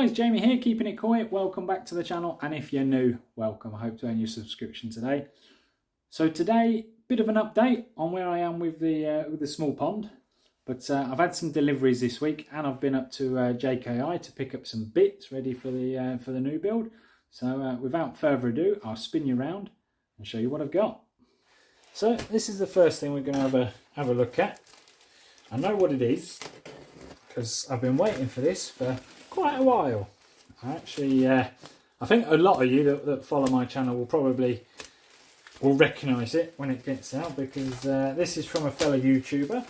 guys, Jamie here, keeping it koi. Welcome back to the channel, and if you're new, welcome. I hope to earn your subscription today. So today, bit of an update on where I am with the small pond. But I've had some deliveries this week, and I've been up to JKI to pick up some bits ready for the new build. So without further ado, I'll spin you around and show you what I've got. So this is the first thing we're going to have a look at. I know what it is because I've been waiting for this for quite a while. I think a lot of you that follow my channel will recognise it when it gets out, because this is from a fellow YouTuber,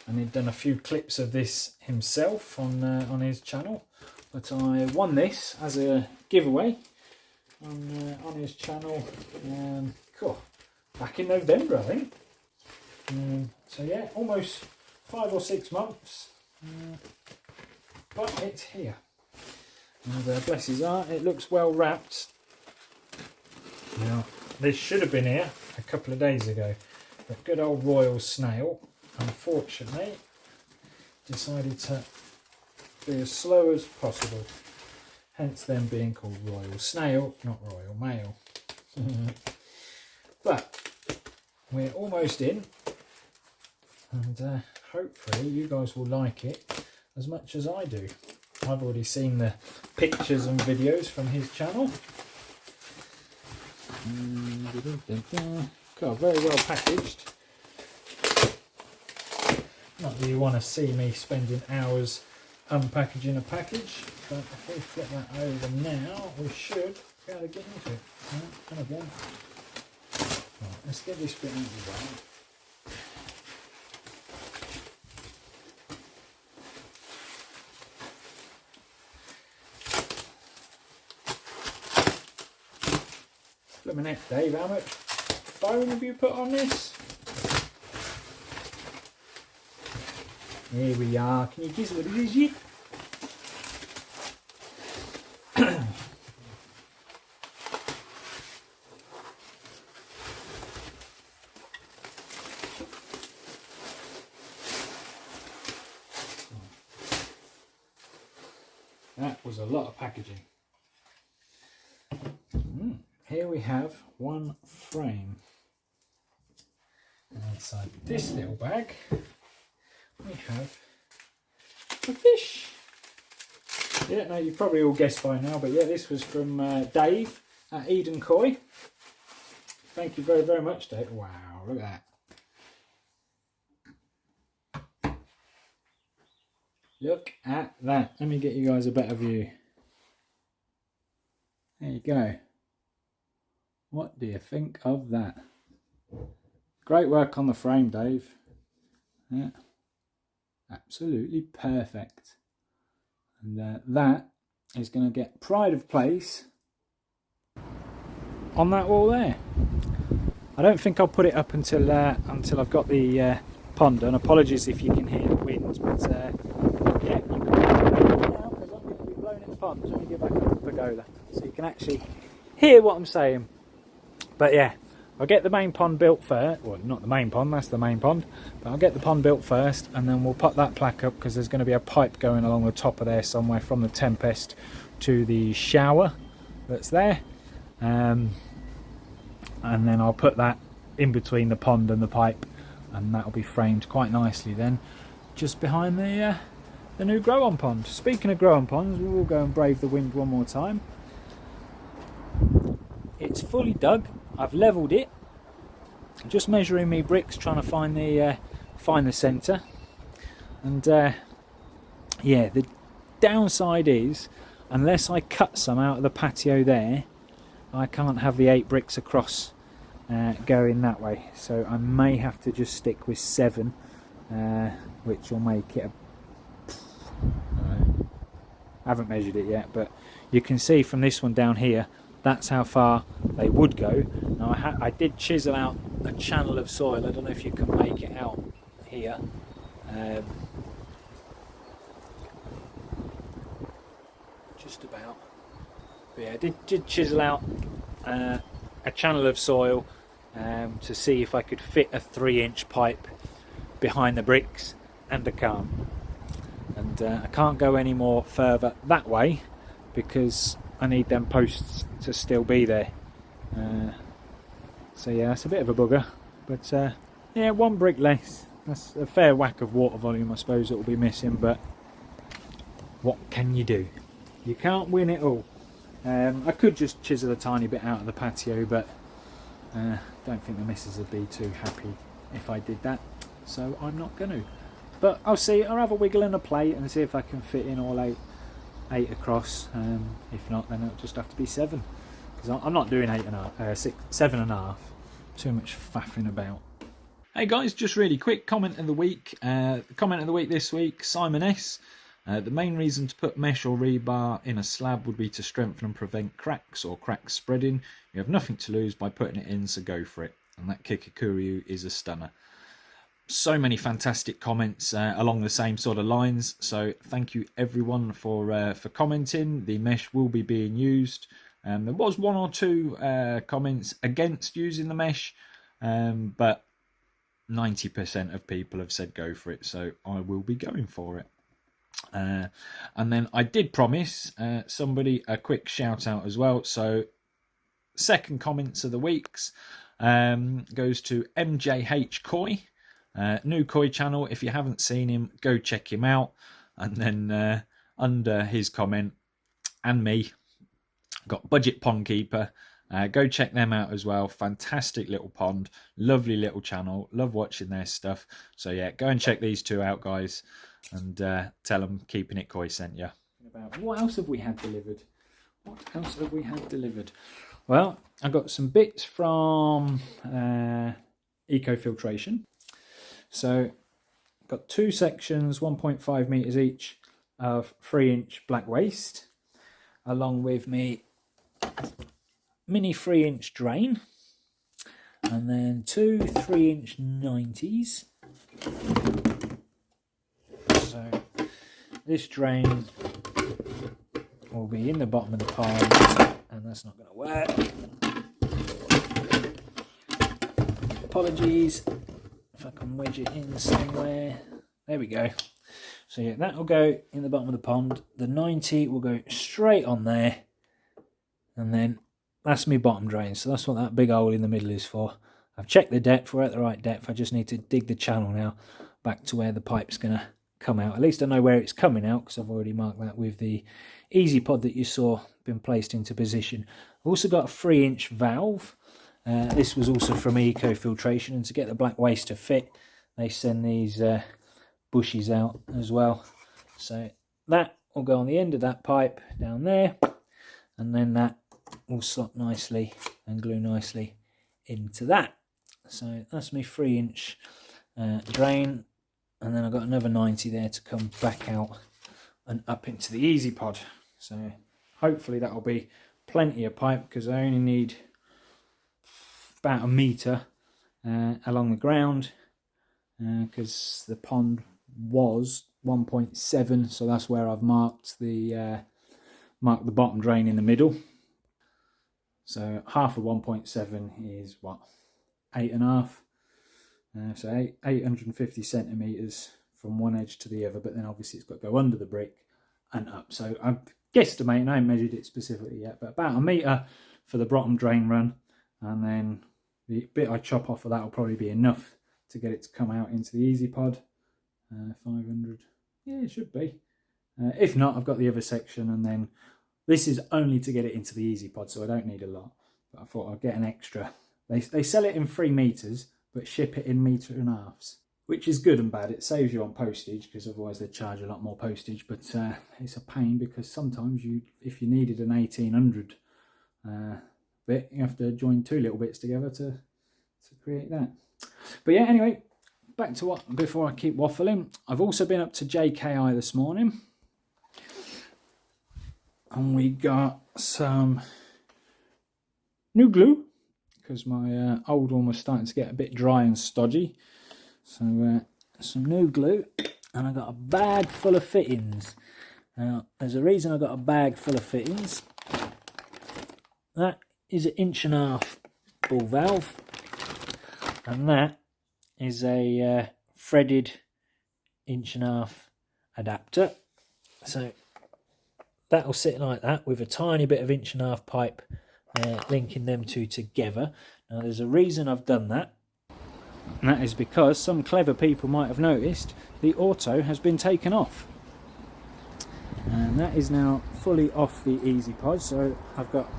and he'd done a few clips of this himself on his channel. But I won this as a giveaway on his channel back in November, I think. So yeah, almost 5 or 6 months. But it's here, and bless his heart, it looks well wrapped. Now this should have been here a couple of days ago, but good old royal snail unfortunately decided to be as slow as possible, hence them being called royal snail, not royal mail. But we're almost in, and hopefully you guys will like it as much as I do. I've already seen the pictures and videos from his channel. God, very well packaged. Not that you want to see me spending hours unpackaging a package, but if we flip that over now, we should be able to get into it. And again, right, let's get this bit out of the way. Flipping heck, Dave, how much foam have you put on this? Here we are. Can you guess what it is yet? That was a lot of packaging. Here we have one frame, and inside this little bag we have a fish. Yeah, now you probably all guessed by now, but yeah, this was from Dave at Eden Koi. Thank you very, very much, Dave. Wow, look at that. Look at that. Let me get you guys a better view. There you go. What do you think of that? Great work on the frame, Dave. Yeah, absolutely perfect. And that is going to get pride of place on that wall there. I don't think I'll put it up until I've got the pond done. Apologies if you can hear the wind, but yeah, you can put it now because I'm going to be blowing in the pond. Let me get back up the pergola so you can actually hear what I'm saying. But yeah, I'll get the main pond built first. Well, not the main pond, that's the main pond. But I'll get the pond built first, and then we'll put that plaque up, because there's going to be a pipe going along the top of there somewhere from the Tempest to the shower that's there. And then I'll put that in between the pond and the pipe, and that'll be framed quite nicely then, just behind the new grow-on pond. Speaking of grow-on ponds, we will go and brave the wind one more time. It's fully dug. I've levelled it, just measuring me bricks, trying to find the centre. And yeah, the downside is, unless I cut some out of the patio there, I can't have the 8 bricks across going that way. So I may have to just stick with 7, which will make it I haven't measured it yet, but you can see from this one down here, that's how far they would go. Now I did chisel out a channel of soil. I don't know if you can make it out here. Just about. But yeah, I did chisel out a channel of soil to see if I could fit a 3-inch pipe behind the bricks, and I can't. And I can't go any more further that way because I need them posts to still be there. So yeah, that's a bit of a bugger, but yeah, one brick less. That's a fair whack of water volume, I suppose, it will be missing, but what can you do? You can't win it all. I could just chisel a tiny bit out of the patio, but don't think the missus would be too happy if I did that, so I'm not going to. But I'll see. I'll have a wiggle and a play and see if I can fit in all eight across. If not, then it'll just have to be 7, because I'm not doing 7.5. Too much faffing about. Hey guys, just really quick comment of the week. The comment of the week this week, Simon S. The main reason to put mesh or rebar in a slab would be to strengthen and prevent cracks or cracks spreading. You have nothing to lose by putting it in, so go for it. And that Kikakuru is a stunner. So many fantastic comments along the same sort of lines. So thank you everyone for commenting. The mesh will be being used. There was 1 or 2 comments against using the mesh, but 90% of people have said go for it, so I will be going for it. And then I did promise somebody a quick shout out as well. So second comments of the weeks goes to MJH Koi, new Koi channel. If you haven't seen him, go check him out. And then under his comment, and me, got Budget Pond Keeper. Go check them out as well. Fantastic little pond, lovely little channel. Love watching their stuff. So yeah, go and check these 2 out, guys, and tell them Keeping It Koi sent you. What else have we had delivered? What else have we had delivered? Well, I got some bits from Filtration. So got 2 sections, 1.5 meters each, of 3-inch black waste, along with me mini 3-inch drain, and then 2 3-inch 90s. So this drain will be in the bottom of the pond, and that's not going to work. Apologies if I can wedge it in somewhere. There we go. So yeah, that will go in the bottom of the pond. The 90 will go straight on there, and then that's my bottom drain. So that's what that big hole in the middle is for. I've checked the depth, we're at the right depth. I just need to dig the channel now back to where the pipe's going to come out. At least I know where it's coming out, because I've already marked that with the easy pod that you saw been placed into position. I've also got a 3-inch valve. This was also from Filtration, and to get the black waste to fit, they send these bushes out as well. So that will go on the end of that pipe down there, and then that will slot nicely and glue nicely into that. So that's my 3-inch drain, and then I've got another 90 there to come back out and up into the easy pod. So hopefully that will be plenty of pipe, because I only need about 1 meter along the ground, because the pond was 1.7, so that's where I've marked the bottom drain in the middle. So half of 1.7 is what, 8.5. So 850 centimeters from one edge to the other, but then obviously it's got to go under the brick and up. So I'm guesstimating, I haven't measured it specifically yet, but about 1 meter for the bottom drain run, and then the bit I chop off of that will probably be enough to get it to come out into the easy pod. 500, yeah, it should be. If not, I've got the other section, and then this is only to get it into the easy pod, so I don't need a lot. But I thought I'd get an extra. They sell it in 3 meters, but ship it in 1.5 meters, which is good and bad. It saves you on postage, because otherwise they charge a lot more postage. But it's a pain, because sometimes if you needed an 1800 bit, you have to join 2 little bits together to create that. But yeah, anyway, back to what, before I keep waffling, I've also been up to JKI this morning, and we got some new glue, because my old one was starting to get a bit dry and stodgy. So some new glue, and I got a bag full of fittings. Now, there's a reason I got a bag full of fittings. That is an 1.5-inch ball valve, and that is a threaded 1.5-inch adapter. So that'll sit like that with a tiny bit of 1.5-inch pipe linking them two together. Now there's a reason I've done that, and that is because some clever people might have noticed the auto has been taken off, and that is now fully off the Easy Pod. So I've got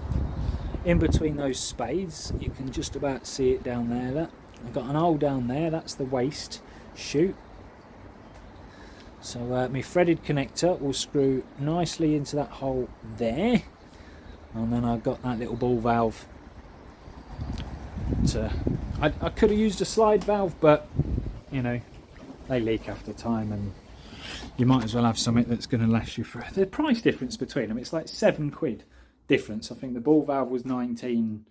in between those spades, you can just about see it down there, that I've got an hole down there, that's the waste chute. So my threaded connector will screw nicely into that hole there, and then I've got that little ball valve to, I could have used a slide valve, but you know, they leak after time, and you might as well have something that's going to last you for the price difference between them. It's like £7 difference. I think the ball valve was £19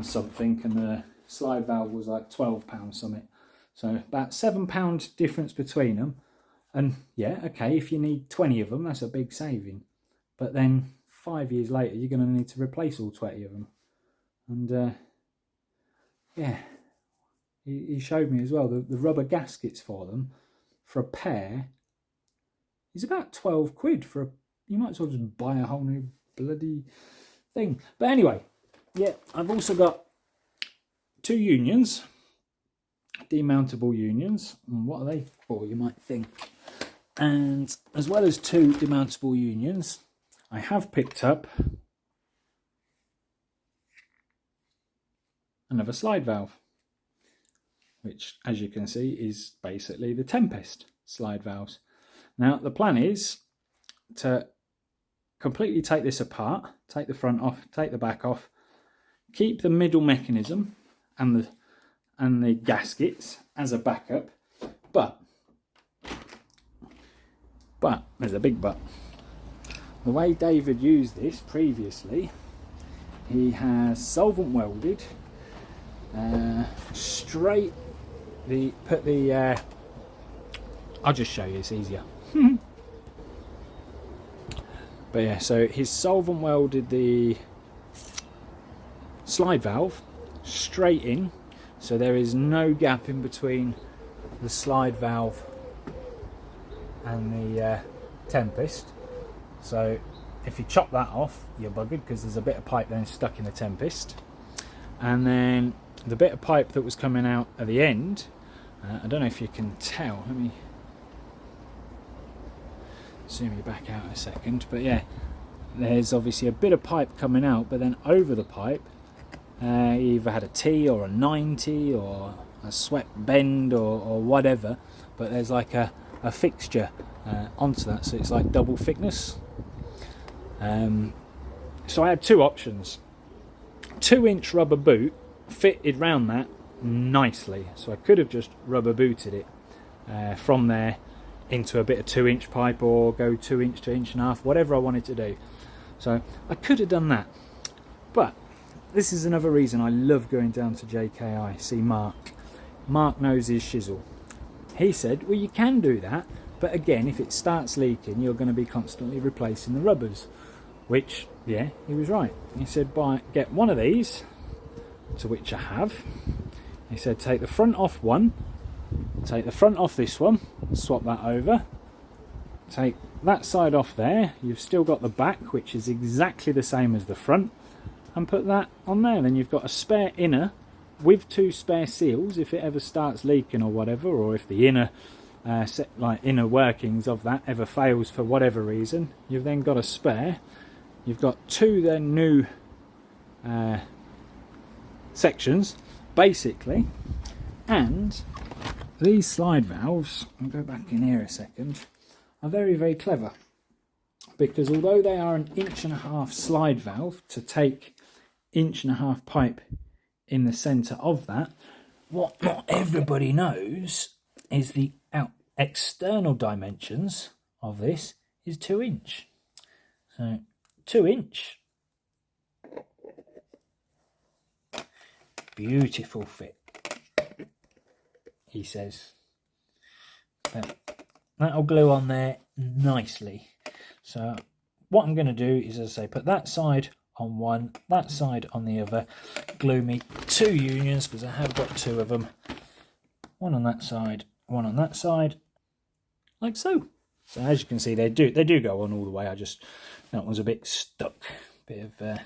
something, and the slide valve was like £12 something. So about £7 difference between them. And yeah, okay, if you need 20 of them, that's a big saving. But then 5 years later, you're going to need to replace all 20 of them. And yeah, he showed me as well the rubber gaskets for them for a pair is about £12 for a. You might as well just buy a whole new bloody thing. But anyway, yeah, I've also got 2 unions, demountable unions. And what are they for, you might think? And as well as 2 demountable unions, I have picked up another slide valve, which, as you can see, is basically the Tempest slide valves. Now, the plan is to completely take this apart, take the front off, take the back off, keep the middle mechanism and the gaskets as a backup, but there's a big but. The way David used this previously, he has solvent welded straight I'll just show you, it's easier. But yeah, so he's solvent welded the slide valve straight in, so there is no gap in between the slide valve and the Tempest. So if you chop that off, you're buggered, because there's a bit of pipe then stuck in the Tempest. And then the bit of pipe that was coming out at the end, I don't know if you can tell, let me zoom you back out a second, but yeah, there's obviously a bit of pipe coming out, but then over the pipe you either had a T or a 90 or a swept bend or whatever, but there's like a fixture onto that, so it's like double thickness. So I had 2 options. 2-inch rubber boot fitted round that nicely, so I could have just rubber booted it from there into a bit of 2-inch pipe, or go 2-inch to 1.5 inch, whatever I wanted to do. So I could have done that, but this is another reason I love going down to JKI, see Mark. Mark knows his shizzle. He said, well, you can do that, but again, if it starts leaking, you're going to be constantly replacing the rubbers. Which, yeah, he was right. He said, get one of these, to which I have. He said, take the front off one, take the front off this one, swap that over, take that side off there, you've still got the back, which is exactly the same as the front, and put that on there. Then you've got a spare inner with 2 spare seals if it ever starts leaking or whatever, or if the inner inner workings of that ever fails for whatever reason, you've then got a spare. You've got 2 then new sections basically, and these slide valves, I'll go back in here a second, are very, very clever, because although they are an 1.5 inch slide valve to take 1.5 inch pipe in the centre of that, what not everybody knows is the external dimensions of this is 2 inch. So 2 inch, beautiful fit, he says. But that'll glue on there nicely. So what I'm going to do is, as I say, put that side on one, that side on the other, glue me 2 unions, because I have got 2 of them, one on that side, one on that side, like so. So as you can see, they do go on all the way. That one's a bit stuck, bit of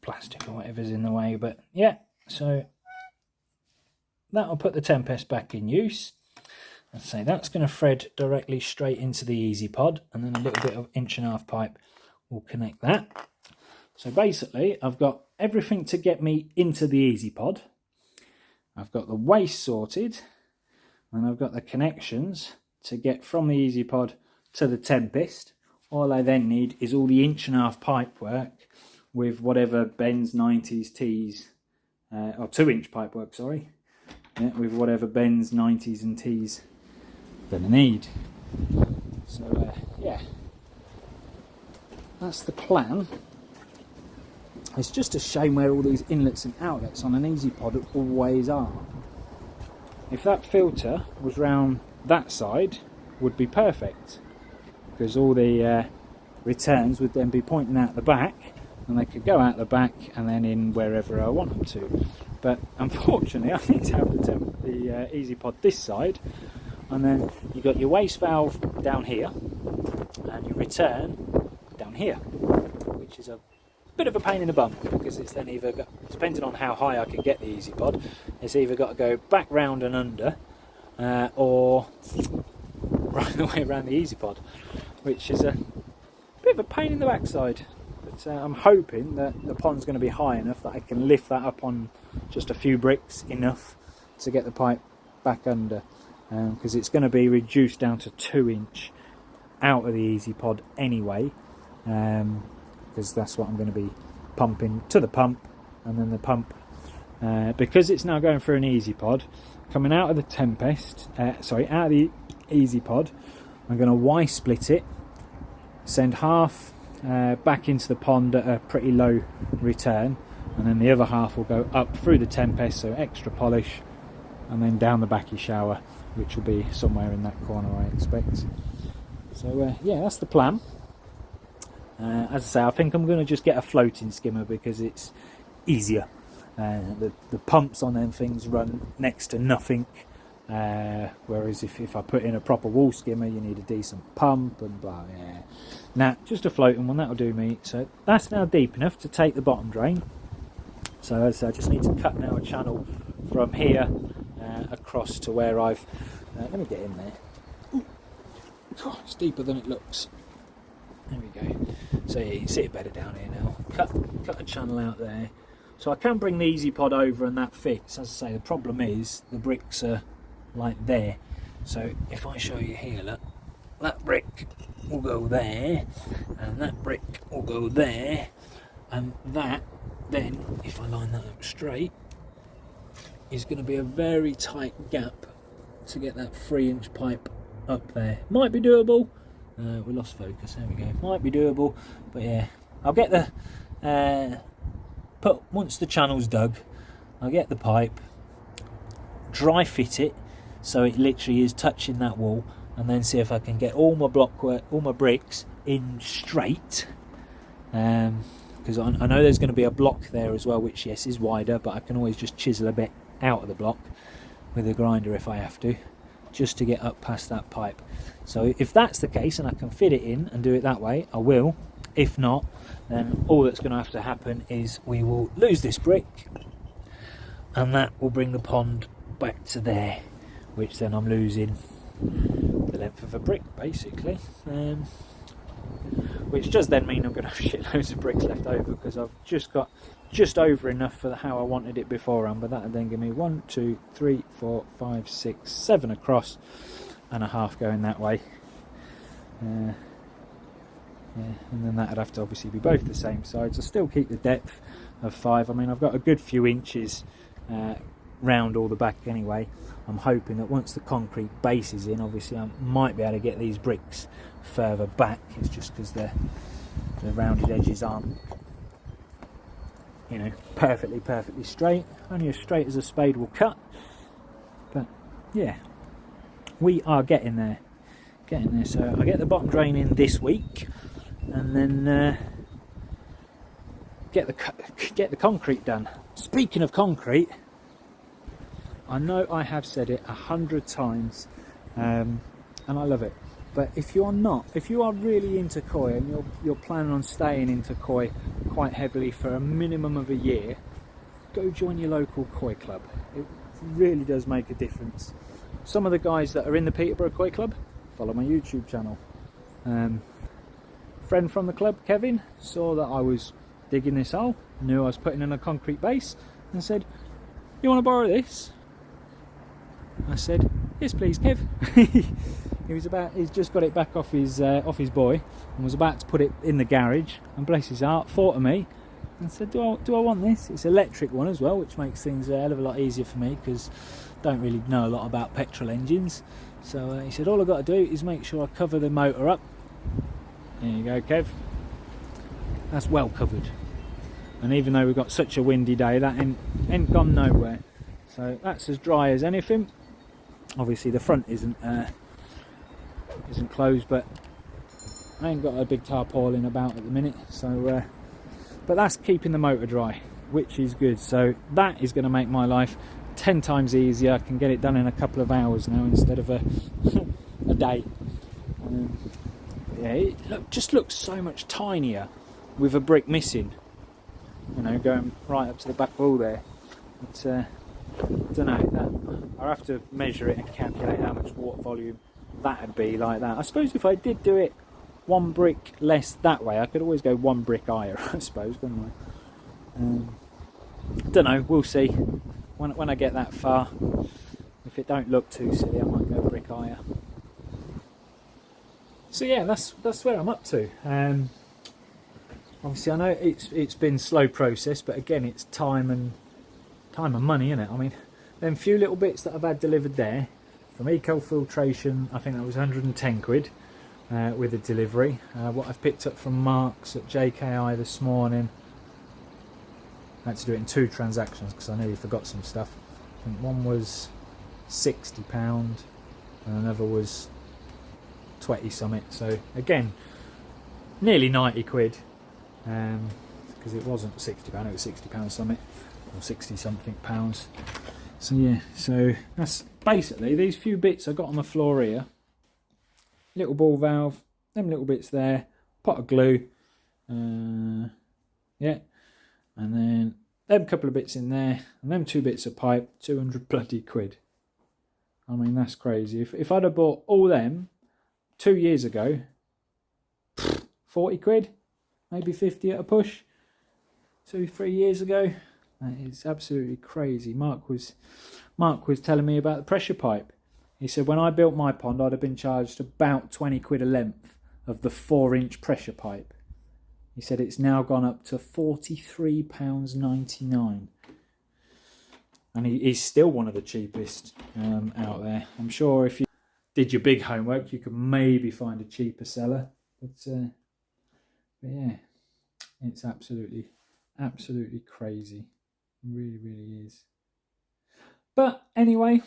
plastic or whatever's in the way. But yeah, so that'll put the Tempest back in use. I'd say that's going to thread directly straight into the Easy Pod, and then a little bit of 1.5" pipe will connect that. So basically, I've got everything to get me into the Easy Pod. I've got the waste sorted, and I've got the connections to get from the Easy Pod to the Tempest. All I then need is all the 1.5" pipe work with whatever bends, 90s, T's, or 2-inch pipe work, sorry. Yeah, with whatever bends, 90s and T's that I need. So yeah, that's the plan. It's just a shame where all these inlets and outlets on an Easy Pod always are. If that filter was round that side, would be perfect, because all the returns would then be pointing out the back, and they could go out the back and then in wherever I want them to. But unfortunately, I need to have the Easy Pod this side, and then you've got your waste valve down here and your return down here, which is a bit of a pain in the bum, because it's then either got, depending on how high I can get the Easy Pod, it's either got to go back round and under, or right the way around the Easy Pod, which is a bit of a pain in the backside. But I'm hoping that the pond's going to be high enough that I can lift that up on just a few bricks enough to get the pipe back under, because it's going to be reduced down to 2-inch out of the Easy Pod anyway, because that's what I'm going to be pumping to the pump, and then the pump, because it's now going through an Easy Pod, coming out of the Tempest, out of the Easy Pod, I'm going to Y-split it, send half back into the pond at a pretty low return, and then the other half will go up through the Tempest, so extra polish, and then down the Bakki shower, which will be somewhere in that corner, I expect. So yeah, that's the plan. As I say, I think I'm going to just get a floating skimmer because it's easier. The pumps on them things run next to nothing, whereas if I put in a proper wall skimmer, you need a decent pump and blah. Yeah. Nah, just a floating one, that'll do me. So that's now deep enough to take the bottom drain. So as I say, I just need to cut now a channel from here across to where I've... let me get in there. Ooh. God, it's deeper than it looks. There we go. So yeah, you can see it better down here now. Cut a channel out there. So I can bring the Easy Pod over and that fits. As I say, the problem is the bricks are like there. So if I show you here, look, that brick will go there, and that brick will go there, and that then, if I line that up straight, is going to be a very tight gap to get that 3-inch pipe up there. Might be doable. We lost focus. There we go. Might be doable, but yeah, I'll get the once the channel's dug, I'll get the pipe, dry fit it so it literally is touching that wall, and then see if I can get all my block work, all my bricks in straight. Because I know there's going to be a block there as well, which yes is wider, but I can always just chisel a bit out of the block with a grinder if I have to, just to get up past that pipe. So if that's the case and I can fit it in and do it that way, I will. If not, then all that's going to have to happen is we will lose this brick, and that will bring the pond back to there, which then I'm losing the length of a brick basically, which does then mean I'm going to have shitloads of bricks left over, because I've just got just over enough for how I wanted it beforehand. But that would then give me 1, 2, 3, 4, 5, 6, 7 across, and a half going that way. Yeah, and then that would have to obviously be both the same sides. I still keep the depth of 5. I mean, I've got a good few inches round all the back anyway. I'm hoping that once the concrete base is in, obviously I might be able to get these bricks further back. It's just because the rounded edges aren't, you know, perfectly straight. Only as straight as a spade will cut. But yeah, we are getting there. So I get the bottom drain in this week, and then get the concrete done. Speaking of concrete, I know I have said it 100 times, and and I love it. But if you're not, if you are really into koi and you're planning on staying into koi quite heavily for a minimum of a year, go join your local koi club. It really does make a difference. Some of the guys that are in the Peterborough Koi Club follow my YouTube channel. Friend from the club, Kevin, saw that I was digging this hole, knew I was putting in a concrete base, and said, "You want to borrow this?" I said, "Yes please, Kev." He's just got it back off his boy and was about to put it in the garage, and bless his heart, thought of me and said, do I want this? It's an electric one as well, which makes things a hell of a lot easier for me because I don't really know a lot about petrol engines. So he said, all I've got to do is make sure I cover the motor up. There you go, Kev. That's well covered. And even though we've got such a windy day, that ain't gone nowhere. So that's as dry as anything. Obviously the front isn't closed, but I ain't got a big tarpaulin about at the minute. So, but that's keeping the motor dry, which is good. So that is going to make my life 10 times easier. I can get it done in a couple of hours now instead of a day. Yeah, it just looks so much tinier with a brick missing. You know, going right up to the back wall there. But I don't know. I'll have to measure it and calculate how much water volume that'd be like that. I suppose if I did do it one brick less that way, I could always go one brick higher, I suppose, couldn't I? Don't know, we'll see when I get that far. If it don't look too silly, I might go a brick higher. So yeah, that's where I'm up to. Obviously I know it's been slow process, but again it's time and money, isn't it? I mean, them few little bits that I've had delivered there from Filtration, I think that was 110 quid with a delivery. What I've picked up from Mark's at JKI this morning, I had to do it in 2 transactions because I nearly forgot some stuff. I think one was £60 and another was 20 something. So again, nearly 90 quid because it wasn't £60, it was £60 something or 60 something pounds. So yeah, so that's basically these few bits I got on the floor here. Little ball valve, them little bits there, pot of glue, yeah, and then them couple of bits in there, and them 2 bits of pipe, 200 bloody quid. I mean, that's crazy. If I'd have bought all them 2 years ago, 40 quid, maybe 50 at a push, 2-3 years ago. That is absolutely crazy. Mark was telling me about the pressure pipe. He said when I built my pond, I'd have been charged about 20 quid a length of the 4-inch pressure pipe. He said it's now gone up to £43.99. And he's still one of the cheapest out there. I'm sure if you did your big homework, you could maybe find a cheaper seller. But yeah, it's absolutely crazy. It really, really is. But anyway,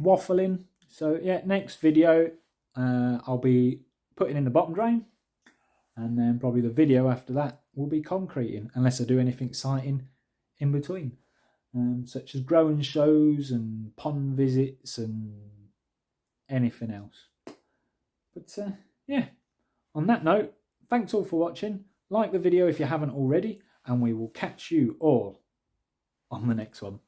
waffling. So yeah, next video I'll be putting in the bottom drain, and then probably the video after that will be concreting, unless I do anything exciting in between, such as growing shows and pond visits and anything else. But yeah, on that note, thanks all for watching. Like the video if you haven't already, and we will catch you all on the next one.